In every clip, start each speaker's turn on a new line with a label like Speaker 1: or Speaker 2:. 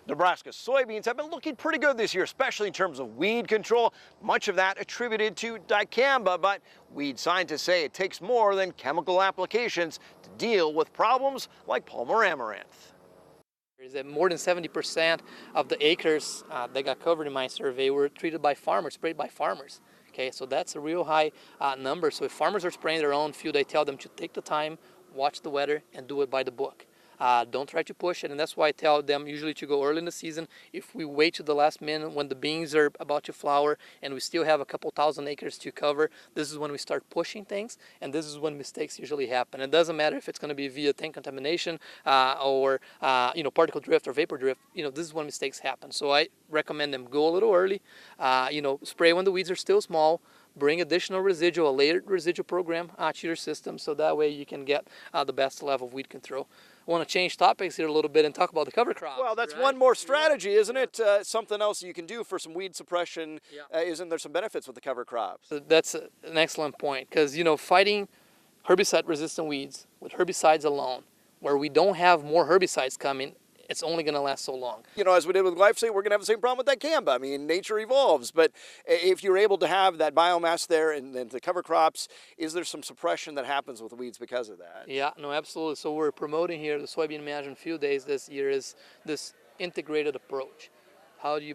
Speaker 1: Nebraska's soybeans have been looking pretty good this year, especially in terms of weed control. Much of that attributed to dicamba, but weed scientists say it takes more than chemical applications to deal with problems like Palmer amaranth.
Speaker 2: Is that more than 70% of the acres that got covered in my survey were treated by farmers, sprayed by farmers. Okay, so that's a real high number. So if farmers are spraying their own field, I tell them to take the time, watch the weather, and do it by the book. Don't try to push it, and that's why I tell them usually to go early in the season. If we wait to the last minute when the beans are about to flower and we still have a couple thousand acres to cover, this is when we start pushing things, and this is when mistakes usually happen. It doesn't matter if it's going to be via tank contamination or particle drift or vapor drift. This is when mistakes happen. So I recommend them go a little early. Spray when the weeds are still small. Bring additional residual, a layered residual program to your system, so that way you can get the best level of weed control. I want to change topics here a little bit and talk about the cover crops.
Speaker 1: Well, that's one more strategy, isn't it? Something else you can do for some weed suppression. Isn't there some benefits with the cover crops?
Speaker 2: That's an excellent point, because fighting herbicide-resistant weeds with herbicides alone, where we don't have more herbicides coming, it's only going to last so long.
Speaker 1: As we did with glyphosate, we're going to have the same problem with dicamba. I mean, nature evolves, but if you're able to have that biomass there and the cover crops, is there some suppression that happens with the weeds because of that?
Speaker 2: Yeah, no, absolutely. So we're promoting here the Soybean Management Field Days this year is this integrated approach. How do you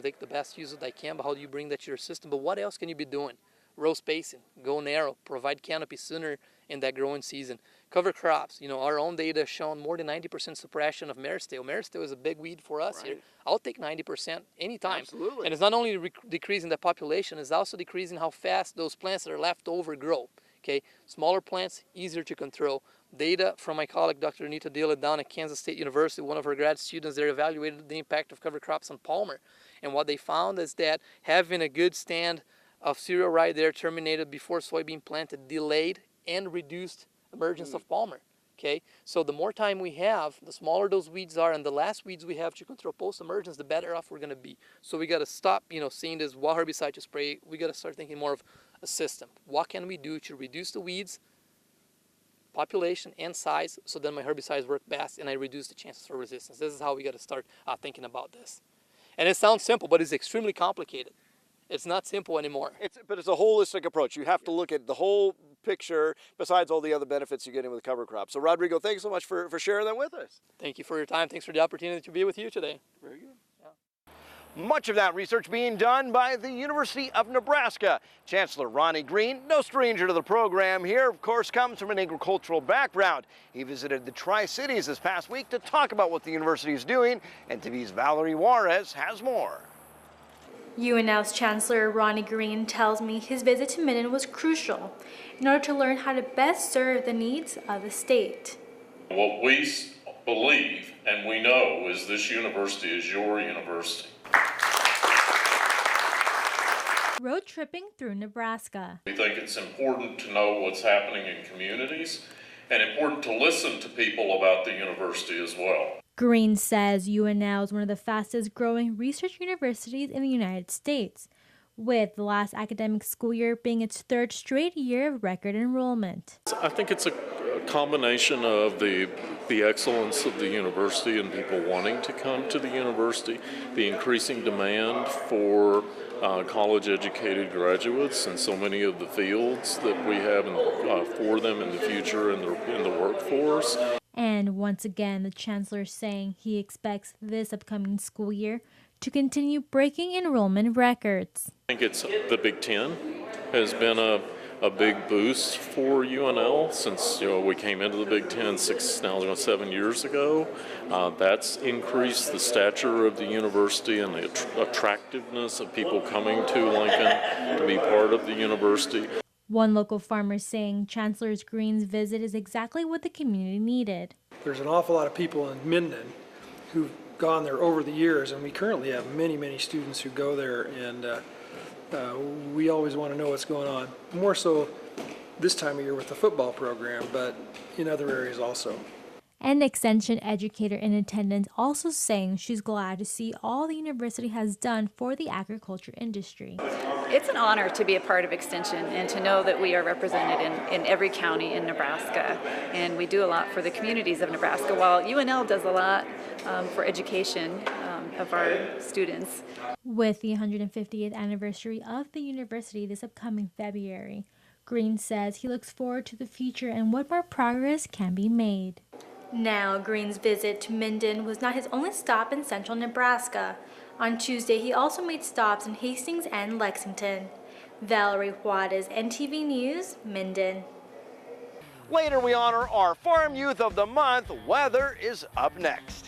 Speaker 2: take the best use of dicamba? How do you bring that to your system? But what else can you be doing? Row spacing, go narrow, provide canopy sooner in that growing season. Cover crops, our own data has shown more than 90% suppression of maristale. Maristale is a big weed for us here. I'll take 90% anytime.
Speaker 1: Absolutely.
Speaker 2: And it's not only decreasing the population, it's also decreasing how fast those plants that are left over grow. Okay, smaller plants, easier to control. Data from my colleague, Dr. Anita Dilla, down at Kansas State University, one of her grad students, they evaluated the impact of cover crops on Palmer. And what they found is that having a good stand of cereal right there terminated before soybean planted delayed and reduced emergence of Palmer. Okay, so the more time we have, the smaller those weeds are, and the less weeds we have to control post-emergence, the better off we're going to be. So we got to stop, seeing this what herbicide to spray. We got to start thinking more of a system. What can we do to reduce the weeds, population, and size, so then my herbicides work best and I reduce the chances for resistance? This is how we got to start thinking about this. And it sounds simple, but it's extremely complicated. It's not simple anymore.
Speaker 1: But it's a holistic approach. You have to look at the whole picture besides all the other benefits you're getting with cover crops. So Rodrigo, thanks so much for sharing that with us.
Speaker 2: Thank you for your time. Thanks for the opportunity to be with you today.
Speaker 1: Very good. Yeah. Much of that research being done by the University of Nebraska. Chancellor Ronnie Green, no stranger to the program here, of course, comes from an agricultural background. He visited the Tri-Cities this past week to talk about what the university is doing. NTV's Valerie Juarez has more.
Speaker 3: UNL's Chancellor Ronnie Green tells me his visit to Minden was crucial in order to learn how to best serve the needs of the state.
Speaker 4: What we believe and we know is this university is your university.
Speaker 5: Road tripping through Nebraska.
Speaker 4: We think it's important to know what's happening in communities and important to listen to people about the university as well.
Speaker 5: Green says UNL is one of the fastest growing research universities in the United States, with the last academic school year being its third straight year of record enrollment.
Speaker 4: I think it's a combination of the excellence of the university and people wanting to come to the university, the increasing demand for college-educated graduates in so many of the fields that we have for them in the future in the workforce.
Speaker 5: And once again, the chancellor saying he expects this upcoming school year to continue breaking enrollment records.
Speaker 4: I think it's the Big Ten has been a big boost for UNL since we came into the Big Ten 7 years ago. That's increased the stature of the university and the attractiveness of people coming to Lincoln to be part of the university.
Speaker 5: One local farmer saying Chancellor Green's visit is exactly what the community needed.
Speaker 6: There's an awful lot of people in Minden who've gone there over the years, and we currently have many, many students who go there, and we always want to know what's going on. More so this time of year with the football program, but in other areas also.
Speaker 5: An extension educator in attendance also saying she's glad to see all the university has done for the agriculture industry.
Speaker 7: It's an honor to be a part of Extension and to know that we are represented in every county in Nebraska. And we do a lot for the communities of Nebraska. While UNL does a lot for education, of our students.
Speaker 5: With the 150th anniversary of the university this upcoming February, Green says he looks forward to the future and what more progress can be made.
Speaker 3: Now, Green's visit to Minden was not his only stop in central Nebraska. On Tuesday, he also made stops in Hastings and Lexington. Valerie Juarez, NTV News, Minden.
Speaker 1: Later, we honor our Farm Youth of the Month. Weather is up next.